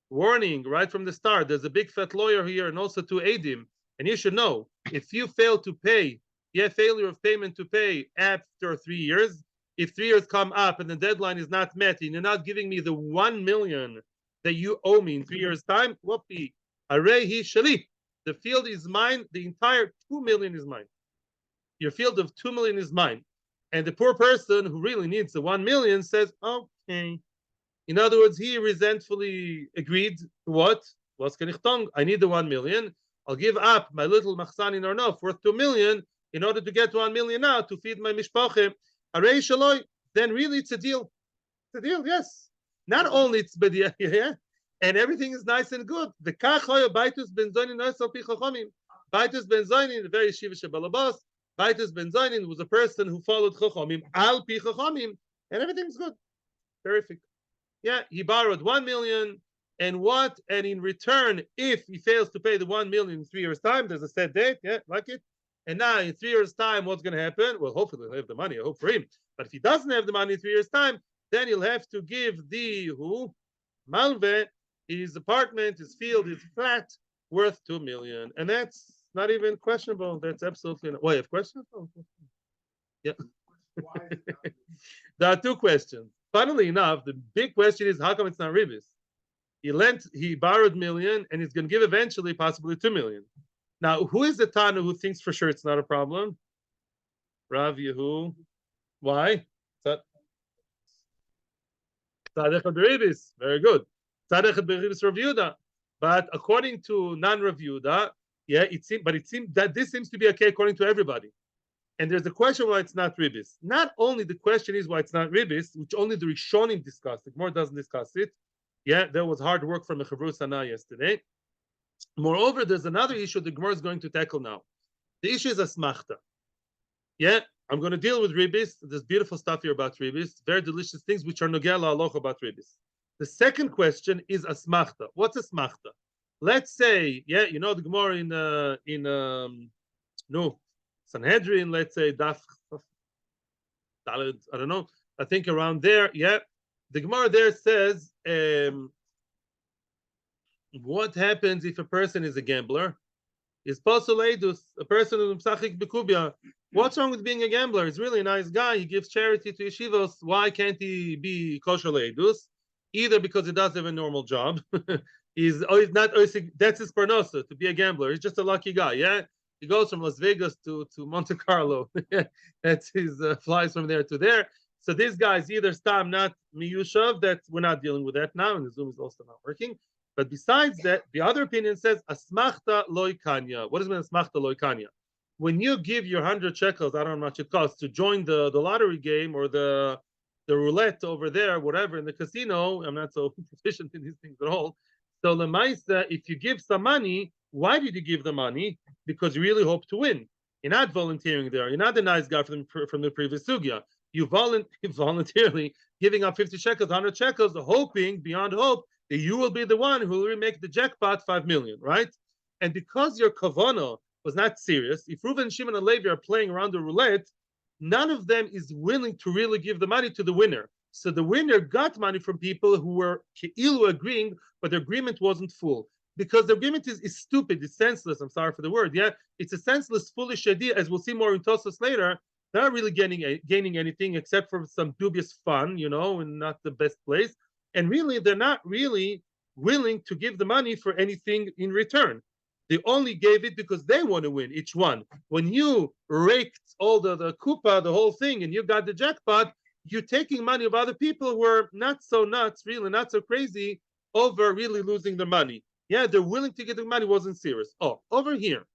A: Warning right from the start. There's a big fat lawyer here and also 2 Eidim. And you should know, if you fail to pay failure of payment to pay after 3 years. If 3 years come up and the deadline is not met, and you're not giving me the 1 million that you owe me in 3 years' time, whoopee, achrayus he shali. The field is mine. The entire 2 million is mine. Your field of 2 million is mine. And the poor person who really needs the 1 million says, okay. In other words, he resentfully agreed to what? I need the 1 million. I'll give up my little machzan in Arnof worth 2 million in order to get 1 million now to feed my mishpache. Achrayus shaloi. Then really it's a deal. It's a deal, yes. Not only it's bedia, yeah, and everything is nice and good. The kachoy baitus ben zoinin noisal pi chachomim. Baitus ben zoinin, the very yeshiva shebalabas. Baitus ben zoinin was a person who followed chachomim al pi chachomim, and everything's good. Terrific. Yeah, he borrowed 1 million, and what? And in return, if he fails to pay the 1 million in 3 years' time, there's a set date. Yeah, like it. And now in 3 years' time, what's going to happen? Well, hopefully he'll have the money. I hope for him. But if he doesn't have the money in 3 years' time, then he'll have to give the who malve his apartment, his field, his flat worth 2 million, and that's not even questionable. That's absolutely not. Why, if questionable? Yeah. There are two questions. Funnily enough, the big question is how come it's not ribis? He borrowed million, and he's going to give eventually possibly 2 million. Now, who is the Tana who thinks for sure it's not a problem? Rav Yehu. Why? Tzadechet beribis, very good. Tzadechet beribis Rav Yehuda. But according to non-Rav Yehuda, yeah, it seems that this seems to be okay according to everybody. And there's a question why it's not ribis. Not only the question is why it's not ribis, which only the Rishonim discussed. The Gemara doesn't discuss it. Yeah, there was hard work from Mechavru Sana yesterday. Moreover, there's another issue the Gemara is going to tackle now. The issue is asmachta. Yeah, I'm going to deal with ribis. There's beautiful stuff here about ribis, very delicious things which are nogela aloch about ribis. The second question is asmachta. What's asmachta? Let's say, yeah, you know the Gemara in Sanhedrin. Let's say Daf. I don't know. I think around there. Yeah, the Gemara there says, what happens if a person is a gambler? Is posuleidus, a person who's msachik bekubia. What's wrong with being a gambler? He's really a nice guy. He gives charity to yeshivos. Why can't he be kosher leidus? Either because he does have a normal job. he's not. That's his parnosa, to be a gambler. He's just a lucky guy. Yeah, he goes from Las Vegas to Monte Carlo. That's his flies from there to there. So this guy is either stam not miyushav. That we're not dealing with that now, and the Zoom is also not working. But besides that, the other opinion says asmachta loikanya. What does it mean asmachta loikanya? When you give your 100 shekels, I don't know how much it costs, to join the lottery game or the roulette over there, whatever, in the casino, I'm not so proficient in these things at all. So lemaisa, if you give some money, why did you give the money? Because you really hope to win. You're not volunteering there. You're not the nice guy from the previous sugya. You voluntarily giving up 50 shekels, 100 shekels, hoping beyond hope that you will be the one who will make the jackpot 5 million, right? And because your kavana was not serious, if Reuven, Shimon, and Levi are playing around the roulette, none of them is willing to really give the money to the winner. So the winner got money from people who were ke'ilu agreeing, but the agreement wasn't full. Because the agreement is stupid, it's senseless, I'm sorry for the word, yeah? It's a senseless, foolish idea, as we'll see more in Tosfos later. They're not really gaining anything except for some dubious fun, you know, and not the best place. And really, they're not really willing to give the money for anything in return. They only gave it because they want to win, each one. When you raked all the kupa, the whole thing, and you got the jackpot, you're taking money of other people who are not so nuts, really not so crazy, over really losing their money. Yeah, they're willing to get the money, wasn't serious. Oh, over here.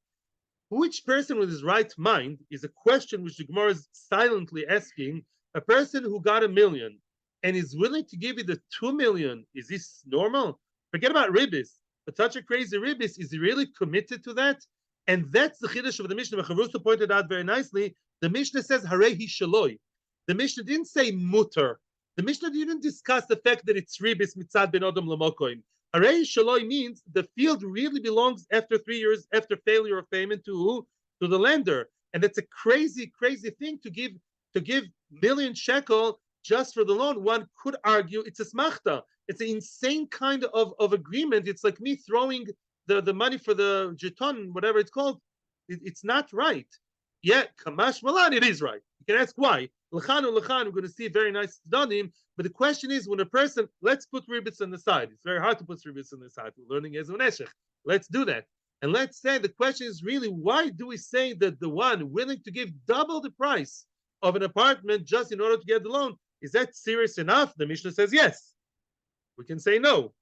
A: Which person with his right mind is a question which the Gemara is silently asking. A person who got 1 million and is willing to give you the 2 million, is this normal? Forget about ribis. But such a crazy ribis, is he really committed to that? And that's the chiddush of the Mishnah. Charusa pointed out very nicely. The Mishnah says achrayus he shaloi. The Mishnah didn't say mutter. The Mishnah didn't discuss the fact that it's ribis mitzad ben odom lamokoim. Achrayus shaloi means the field really belongs after 3 years after failure of payment to the lender, and it's a crazy thing to give million shekel just for the loan. One could argue it's a smachta. It's an insane kind of agreement. It's like me throwing the money for the jeton, whatever it's called. It's not right. Yeah, Kamash Malan, it is right. You can ask why. L'chanu, we're going to see very nice danim. But the question is, when a person, let's put ribbits on the side. It's very hard to put ribbits on the side. We're learning Ezun Eshech. Let's do that. And let's say the question is really, why do we say that the one willing to give double the price of an apartment just in order to get the loan, is that serious enough? The Mishnah says yes. We can say no.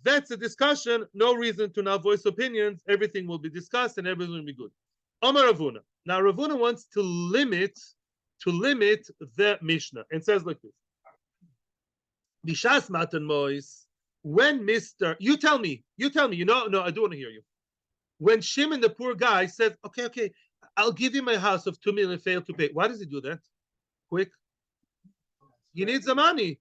A: That's a discussion. No reason to now voice opinions. Everything will be discussed and everything will be good. Omar Ravuna. Now Ravuna wants to limit the Mishnah and says like this. Bishas matan mois, when Mr. You tell me, no, I do want to hear you. When Shimon, the poor guy, says, okay, I'll give you my house of 2 million, fail to pay. Why does he do that? Quick. He needs the money.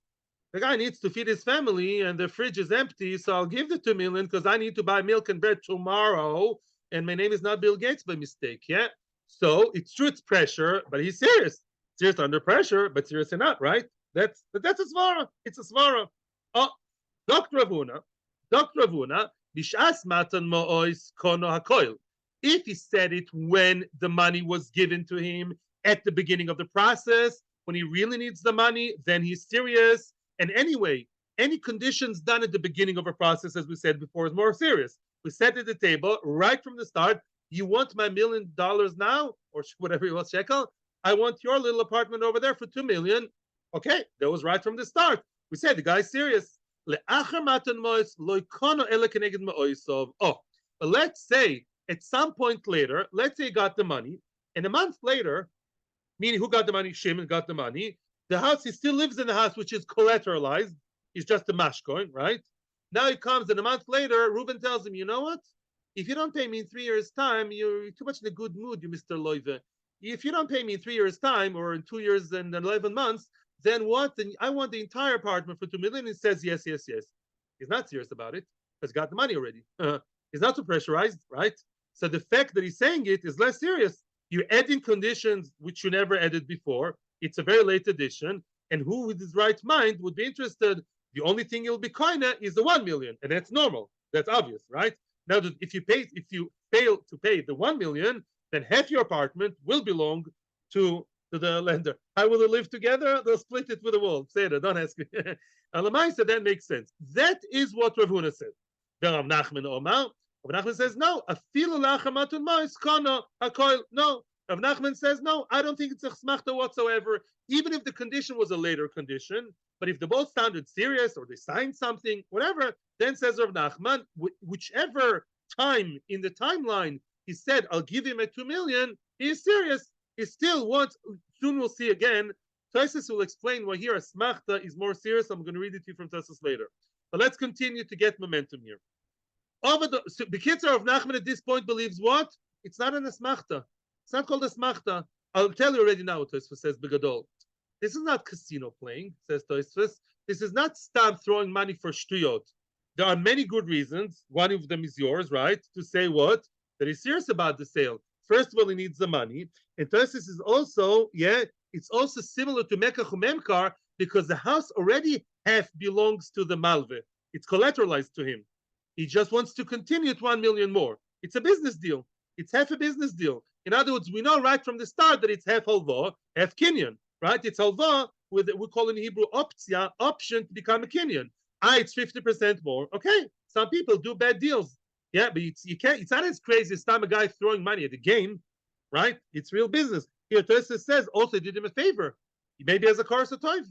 A: The guy needs to feed his family and the fridge is empty, so I'll give the 2 million because I need to buy milk and bread tomorrow. And my name is not Bill Gates by mistake, yeah? So it's true, it's pressure, but he's serious. Serious under pressure, but serious enough, right? That's a svara. It's a svara. Oh, Dr. Ravuna, Bishas matan mo'ois kono hakoil. If he said it when the money was given to him at the beginning of the process, when he really needs the money, then he's serious. And anyway, any conditions done at the beginning of a process, as we said before, is more serious. We said at the table right from the start, you want my $1 million now, or whatever it was, shekel? I want your little apartment over there for 2 million. Okay, that was right from the start. We said the guy's serious. Oh, but let's say at some point later, let's say he got the money, and a month later, meaning who got the money? Shimon got the money. The house, he still lives in the house, which is collateralized. He's just a mashkoin, right? Now he comes, and a month later, Reuben tells him, you know what? If you don't pay me in 3 years' time, you're too much in a good mood, you Mr. Loive. If you don't pay me in 3 years' time, or in 2 years and 11 months, then what? Then I want the entire apartment for 2 million. He says, yes. He's not serious about it, because he got the money already. He's not too pressurized, right? So the fact that he's saying it is less serious. You're adding conditions which you never added before. It's a very late addition, and who with his right mind would be interested? The only thing he'll be kinda is the 1 million, and that's normal. That's obvious, right? Now, if you fail to pay the 1 million, then half your apartment will belong to the lender. How will they live together? They'll split it with a wall. Say that, don't ask me. Alamai said that makes sense. That is what Rav Huna said. Rav Nachman says, no. No. Rav Nachman says, no, I don't think it's a chsmachta whatsoever, even if the condition was a later condition. But if they both sounded serious or they signed something, whatever, then says Rav Nachman, whichever time in the timeline he said, I'll give him a 2 million, he is serious. He still wants, soon we'll see again. Tosfos will explain why here a smachta is more serious. I'm going to read it to you from Tosfos later. But let's continue to get momentum here. So the Kitzur of Nachman at this point believes what? It's not an asmachta. It's not called asmachta. I'll tell you already now what Tosfos says, Begadol. This is not casino playing, says Tosfos. This is not stop throwing money for shtuyot. There are many good reasons. One of them is yours, right? To say what? That he's serious about the sale. First of all, he needs the money. And Tosfos is also, it's also similar to Mekach Memkar because the house already half belongs to the Malve. It's collateralized to him. He just wants to continue at 1 million more. It's a business deal. It's half a business deal. In other words, we know right from the start that it's half halva, half kinyan, right? It's halva with we call in Hebrew optia, option to become a kinyan. It's 50% more. Okay, some people do bad deals. Yeah, but you can't. It's not as crazy as time a guy throwing money at the game, right? It's real business. Here, Tosfos says also did him a favor. He maybe has a chorus of toiv.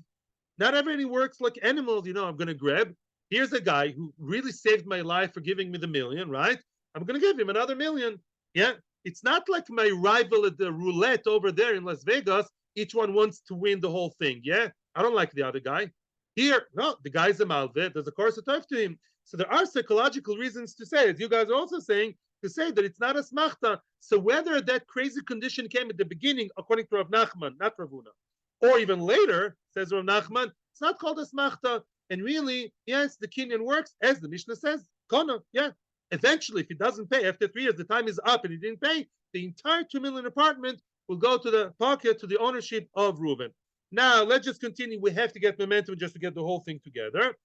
A: Not everything works like animals. I'm going to grab. Here's a guy who really saved my life for giving me the million, right? I'm going to give him another million. Yeah, it's not like my rival at the roulette over there in Las Vegas. Each one wants to win the whole thing. Yeah, I don't like the other guy. Here, no, the guy's a malveh. There's a chorus of toiv to him. So there are psychological reasons to say, as you guys are also saying, to say that it's not a smachta. So whether that crazy condition came at the beginning, according to Rav Nachman, not Rav Huna, or even later, says Rav Nachman, it's not called a smachta. And really, yes, the kinyan works, as the Mishnah says, kono, yeah. Eventually, if he doesn't pay, after 3 years, the time is up and he didn't pay, the entire 2 million apartment will go to the pocket, to the ownership of Reuben. Now, let's just continue. We have to get momentum just to get the whole thing together.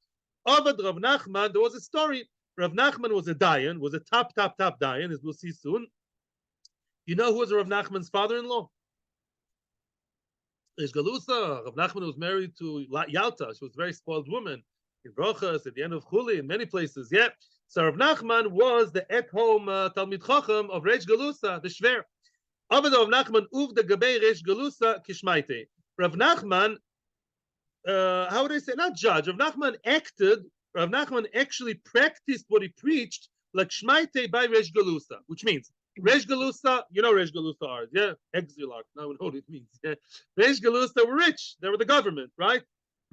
A: Avad Rav Nachman, there was a story. Rav Nachman was a dayan, was a top dayan, as we'll see soon. You know who was Rav Nachman's father-in-law? Reish Galusa. Rav Nachman was married to Yalta. She was a very spoiled woman. In Brochas, at the end of Chuli, in many places. Yeah. So Rav Nachman was the at-home Talmid Chacham of Reish Galusa, the Shver. Rav Nachman uv the Gabei Reish Galusa kishmaite. Rav Nachman, how would I say? Not judge. Rav Nachman acted. Rav Nachman actually practiced what he preached, like Shmaite by Reish Galusa, which means Reish Galusa, you know Reish Galusa are, yeah? Exilarch, now we know what it means. Yeah? Reish Galusa were rich, they were the government, right?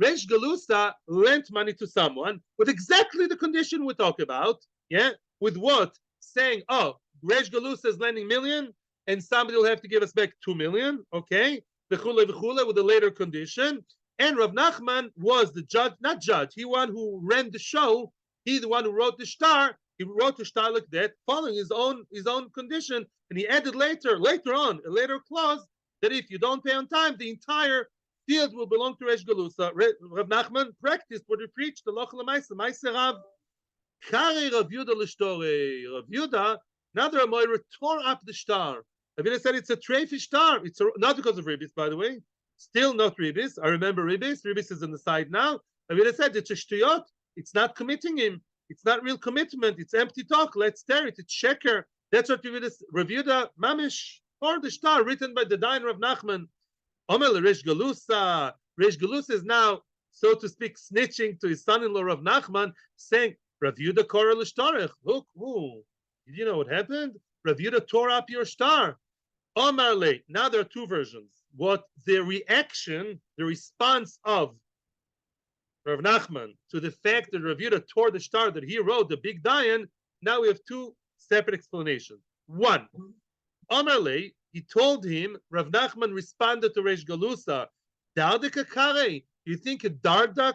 A: Reish Galusa lent money to someone with exactly the condition we talk about, yeah? With what? Saying, oh, Reish Galusa is lending million, and somebody will have to give us back 2 million, okay? V'chule v'chule, with a later condition. And Rav Nachman was the judge, not judge, he one who ran the show, he the one who wrote the star. He wrote the star like that, following his own condition, and he added later on a later clause that if you don't pay on time, the entire field will belong to Reish Galusa. Rav Nachman practiced what he preached. The loch lemaisa, ma'aser Rav. Kare Rav Yuda l'shtore. Rav Yuda, another Amoira tore up the star. Rav Yuda said it's a treifish star. It's not because of ribis, by the way. Still not ribis. I remember ribis. Ribis is on the side now. Rav Yuda said it's a shtuyot. It's not committing him. It's not real commitment. It's empty talk. Let's tear it. It's sheker. That's what Rav Yuda Mamish or the star written by the Dayan Rav Nachman. Omel Reish Galusa. Reish Galusa is now, so to speak, snitching to his son-in-law Rav Nachman, saying Rav Yuda Korah l'shtarech. Look, did you know what happened? Rav Yuda tore up your star. Omar le. Now there are two versions. What the reaction, the response of Rav Nachman to the fact that Rav Yuda tore the star that he wrote, the big Dayan. Now we have two separate explanations. One, Amar le, he told him, Rav Nachman responded to Reish Galusa, Dardek Kare, you think a Dardak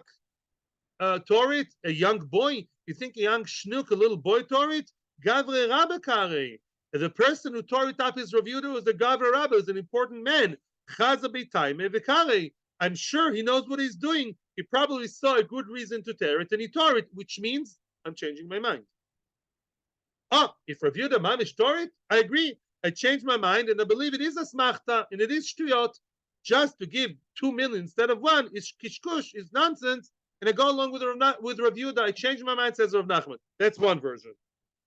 A: tore it, a young boy? You think a young schnook, a little boy tore it? Gavre Rabbe Kare. The person who tore it up is Rav Yuda, was the Gavre Rabbe, was an important man. Chaza B'Taime V'Kare. I'm sure he knows what he's doing. He probably saw a good reason to tear it, and he tore it, which means I'm changing my mind. If Rav Yuda Mamish tore it, I agree. I changed my mind, and I believe it is a smachta, and it is shtuyot. Just to give 2 million instead of 1 is kishkush, is nonsense, and I go along with Rav Yuda. I changed my mind, says Rav Nachman. That's one version.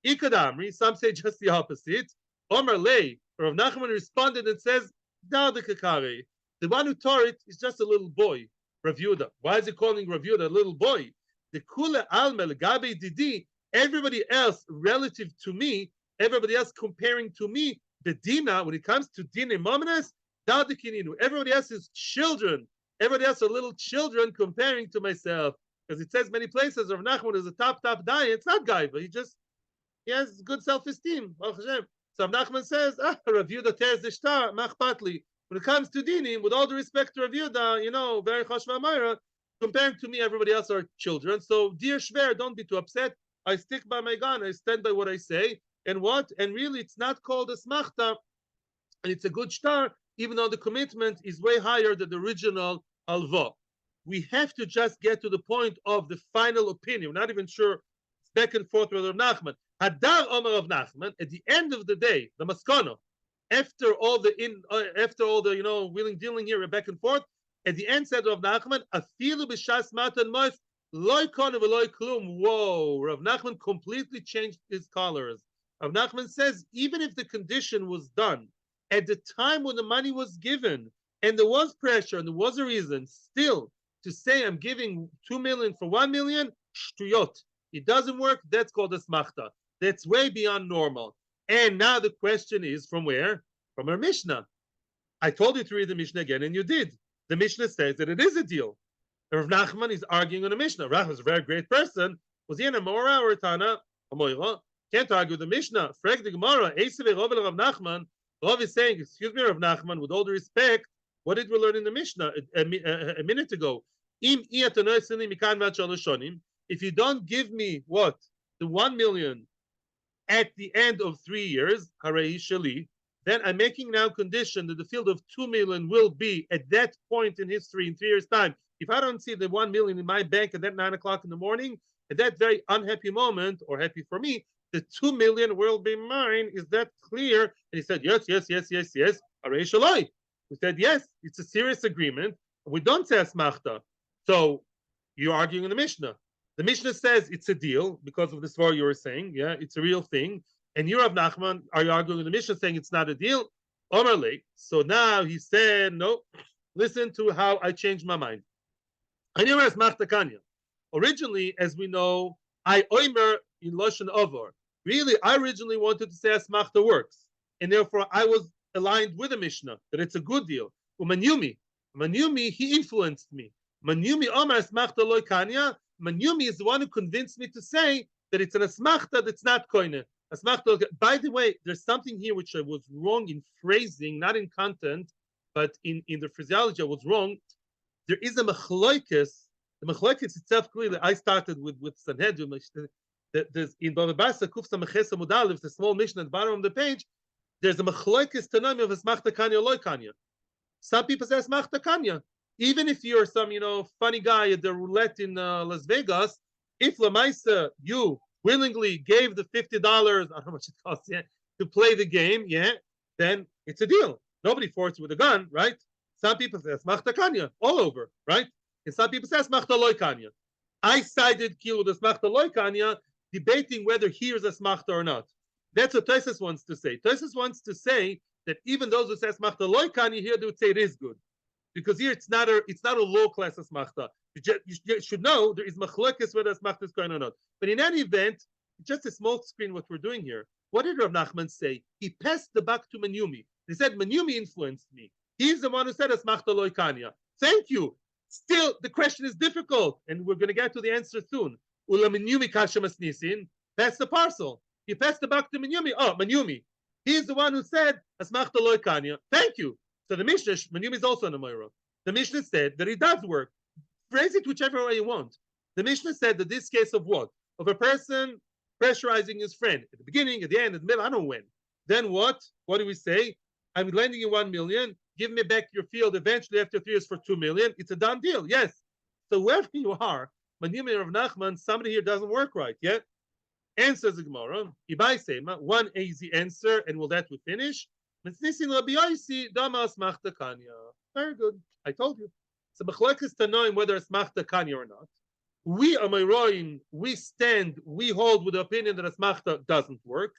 A: Ikadamri, some say just the opposite. Omar Lei, Rav Nachman responded and says, Dardekakari. The one who tore it is just a little boy, Rav Yuda. Why is he calling Rav Yuda a little boy? The kula almel gabe didi. Everybody else relative to me, everybody else comparing to me, the dina, when it comes to dina momenes, dardekininu. Everybody else is children. Everybody else are little children comparing to myself. Because it says many places, Rav Nachman is a top diet. It's not guy, but he has good self-esteem. So Rav Nachman says, Rav Yuda tears the star, machpatli. When it comes to dinim, with all the respect to Rav Yuda, very chashva Mayra, comparing to me, everybody else are children. So, dear Shver, don't be too upset. I stick by my gun. I stand by what I say. And what? And really, it's not called a smachta, and it's a good star, even though the commitment is way higher than the original alva. We have to just get to the point of the final opinion. We're not even sure it's back and forth with Rav Nachman. Hadar Omer of Nachman. At the end of the day, the maskana. After all the wheeling dealing here back and forth, at the end said Rav Nachman, afilu b'shas matan mois loy konu v'loy klum. Whoa, Rav Nachman completely changed his colors. Rav Nachman says even if the condition was done at the time when the money was given, and there was pressure and there was a reason, still to say I'm giving 2 million for 1 million, shtuyot. It doesn't work. That's called a smachta. That's way beyond normal. And now the question is from where? From our Mishnah. I told you to read the Mishnah again, and you did. The Mishnah says that it is a deal. Rav Nachman is arguing on the Mishnah. Rav was a very great person. Was he in a Mora or a Tana? Can't argue with the Mishnah. Frag the Gemara. Rav Nachman. Rav is saying, excuse me, Rav Nachman, with all due respect, what did we learn in the Mishnah a minute ago? If you don't give me what? The 1 million at the end of 3 years, then I'm making now condition that the field of 2 million will be at that point in history in 3 years' time. If I don't see the 1 million in my bank at that 9 o'clock in the morning, at that very unhappy moment, or happy for me, the 2 million will be mine. Is that clear? And he said, yes, yes, yes, yes, yes. Arei shaloi. We said, yes, it's a serious agreement. We don't say asmachta. So you're arguing in the Mishnah. The Mishnah says it's a deal because of the svar you were saying. Yeah, it's a real thing. And you, Rav Nachman, are you arguing in the Mishnah saying it's not a deal? Omerle. So now he said, no, listen to how I changed my mind. Originally, as we know, I oimer in Lashon Avor. Really, I originally wanted to say asmachta works. And therefore, I was aligned with the Mishnah that it's a good deal. Manyumi, he influenced me. Manyumi Omar asmachta loy kanya. Manyumi is the one who convinced me to say that it's an asmachta that's not koine. Asmachta. By the way, there's something here which I was wrong in phrasing, not in content, but in the phraseology I was wrong. There is a machloikis. The machloikis itself clearly. I started with Sanhedrin. There's in Bava Kuf Samachesa Mudalev, the small mission at the bottom of the page. There's a machloikis tanami of asmachta kanya loy kanya. Some people say asmachta kanya. Even if you're some, funny guy at the roulette in Las Vegas, if Lamaisa, you willingly gave the $50, I don't know how much it costs, to play the game, then it's a deal. Nobody forced with a gun, right? Some people say asmachta kanya all over, right? And some people say asmachta loy kanya. I sided kill with asmachta loy kanya, debating whether here's asmachta or not. That's what Tosfos wants to say. Tosfos wants to say that even those who say asmachta loy kanya here, they would say it is good. Because here it's not a low class asmachta. You should know there is machlokes whether asmachta is going or not. But in any event, just a small screen what we're doing here. What did Rav Nachman say? He passed the buck to Menyumi. He said Menyumi influenced me. He's the one who said asmachta loy kanya. Thank you. Still, the question is difficult, and we're going to get to the answer soon. Ula Menyumi kasha masnisin. Pass the parcel. He passed the buck to Menyumi. Oh, Menyumi. He's the one who said asmachta loy kanya. Thank you. So the Mishnah, Menyumi is also in the Moira. The Mishnah said that it does work. Phrase it whichever way you want. The Mishnah said that this case of what? Of a person pressurizing his friend at the beginning, at the end, at the middle, I don't know when. Then what? What do we say? I'm lending you 1 million. Give me back your field eventually after 3 years for 2 million. It's a done deal. Yes. So wherever you are, Menyumi Rav Nachman, somebody here doesn't work right yet. Answers the Gemara. Ibai Sema, one easy answer, and will that we finish? Very good. I told you. So machlokes tanoim whether it's machta kanya or not. We Amoraim, we hold with the opinion that asmachta doesn't work.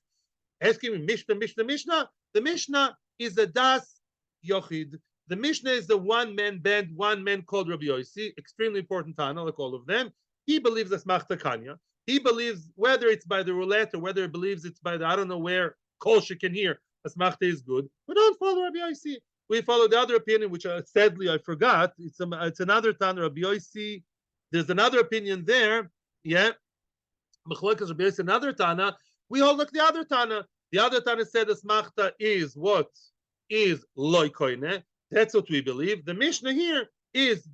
A: Asking me Mishnah. The Mishnah is a das yochid. The Mishnah is the one-man band, one man called Rabbi Yossi, extremely important Tana, like all of them. He believes asmachta kanya. He believes whether it's by the roulette or whether he believes it's by the I don't know where kol can hear. Asmachta is good. We don't follow Rabbi Yossi. We follow the other opinion, which sadly I forgot. It's another Tana, Rabbi Yossi. There's another opinion there. Yeah. Machlokes Rabbi Yossi, another Tana. We hold like the other Tana. The other Tana said Asmachta is what? Is loy koine. That's what we believe. The Mishnah here is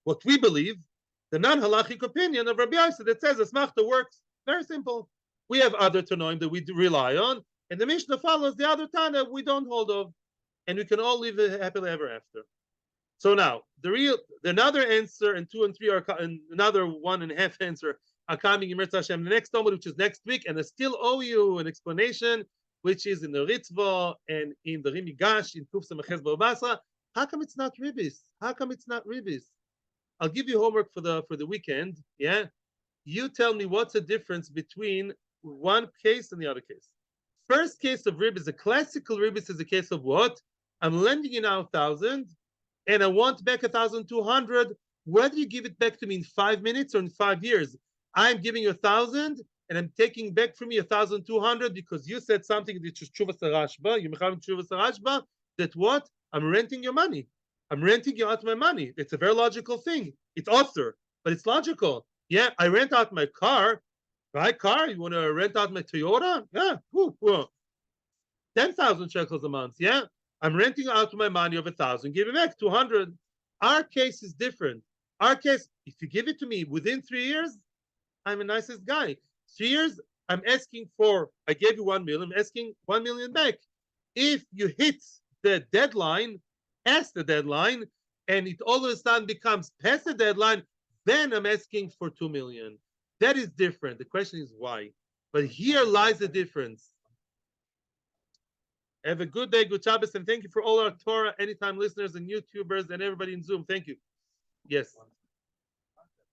A: what we believe, the non-halachic opinion of Rabbi Yossi that says Asmachta works. Very simple. We have other Tanoim that we rely on. And the Mishnah follows the other Tana we don't hold of, and we can all live happily ever after. So now another answer and 2 and 3 are and another 1.5 answer are coming in Metzia Hashem the next Talmud, which is next week, and I still owe you an explanation, which is in the Ritzvah and in the Rimi Gash in Kuf Samachez Bava. How come it's not ribis? How come it's not ribis? I'll give you homework for the weekend. Yeah, you tell me what's the difference between one case and the other case. First case of ribis, the classical ribis is a case of what? I'm lending you now 1,000 and I want back 1,200. Whether you give it back to me in 5 minutes or in 5 years, I'm giving you 1,000 and I'm taking back from you 1,200 because you said something that is Tshuvas Rashba, you mechavim Tshuvas Rashba, that what? I'm renting your money. I'm renting you out my money. It's a very logical thing. It's author, but it's logical. Yeah, I rent out my car. Right, car? You want to rent out my Toyota? Yeah, 10,000 shekels a month. Yeah, I'm renting out my money of 1,000. Give it back 200. Our case is different. Our case, if you give it to me within 3 years, I'm the nicest guy. 3 years, I'm asking for. I gave you 1 million. I'm asking 1 million back. If you hit the deadline, past the deadline, and it all of a sudden becomes past the deadline, then I'm asking for 2 million. That is different. The question is why. But here lies the difference. Have a good day, good Shabbos, and thank you for all our Torah Anytime listeners and YouTubers and everybody in Zoom. Thank you. Yes.